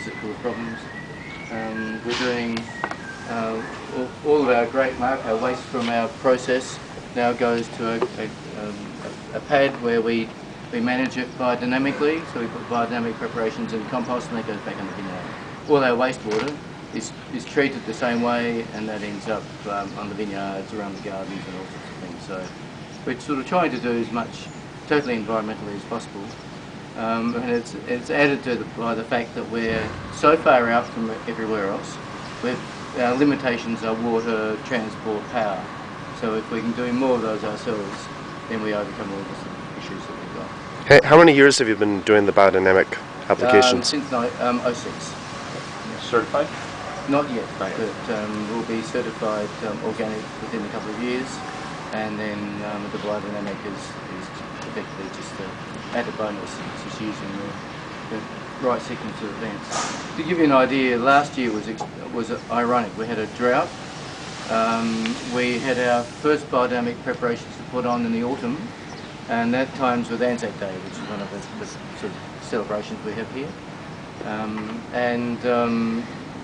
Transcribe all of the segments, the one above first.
bugs that cause problems. We're doing all of our our waste from our process now goes to a pad where we manage it biodynamically. So we put biodynamic preparations in compost and that goes back in the vineyard. All our wastewater is treated the same way, and that ends up on the vineyards, around the gardens and all sorts of things. So we're sort of trying to do as much totally environmentally as possible. And it's added to by the fact that we're so far out from everywhere else. Our limitations are water, transport, power. So if we can do more of those ourselves, then we overcome all the issues that we've got. Hey, how many years have you been doing the biodynamic applications? Since 06. Certified? Not yet, but we'll be certified organic within a couple of years, and then the biodynamic is effectively just an added bonus. It's just using the right sequence of events. To give you an idea, last year was ironic. We had a drought. We had our first biodynamic preparations to put on in the autumn, and that times with Anzac Day, which is one of the sort of celebrations we have here.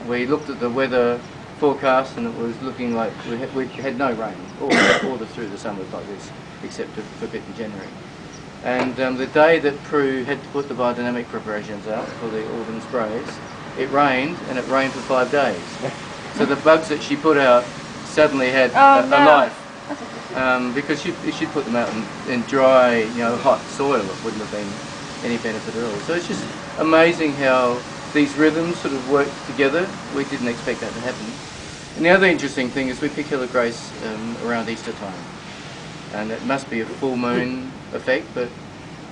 We looked at the weather forecast, and it was looking like we had no rain all through the summer like this, except for a bit in January. And the day that Prue had to put the biodynamic preparations out for the autumn sprays, it rained, and it rained for 5 days. So the bugs that she put out suddenly had a life, because she'd put them out in dry, hot soil. It wouldn't have been any benefit at all. So it's just amazing how these rhythms sort of work together. We didn't expect that to happen. And the other interesting thing is we pick Hill of Grace around Easter time, and it must be a full moon effect, but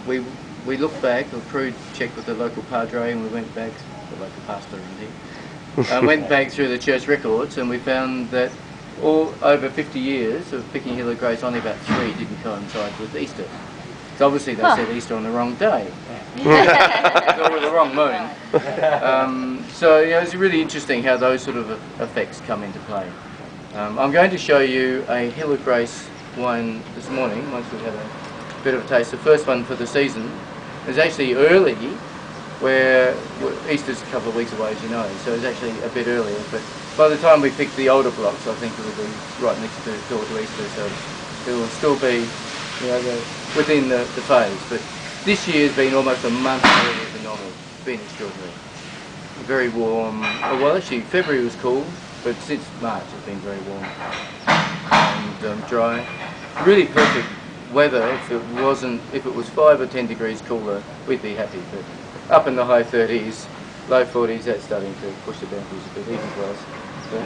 we looked back, or Prue checked with the local padre, and we went back, the local pastor indeed, went back through the church records, and we found that all over 50 years of picking Hill of Grace, only about 3 didn't coincide with Easter. So obviously they said Easter on the wrong day, or with the wrong moon. So it's really interesting how those sort of effects come into play. I'm going to show you a Hill of Grace wine this morning, once we've had a bit of a taste. The first one for the season is actually early, where Easter's a couple of weeks away, as you know, so it's actually a bit earlier. But by the time we pick the older blocks, I think it will be right next door to Easter, so it will still be within the phase. But this year has been almost a month earlier than normal. It's been extraordinary. Very warm. Well, actually, February was cool, but since March it's been very warm and dry. Really perfect weather. If it was 5 or 10 degrees cooler, we'd be happy. But up in the high 30s, low 40s, that's starting to push the boundaries a bit, even for us. So,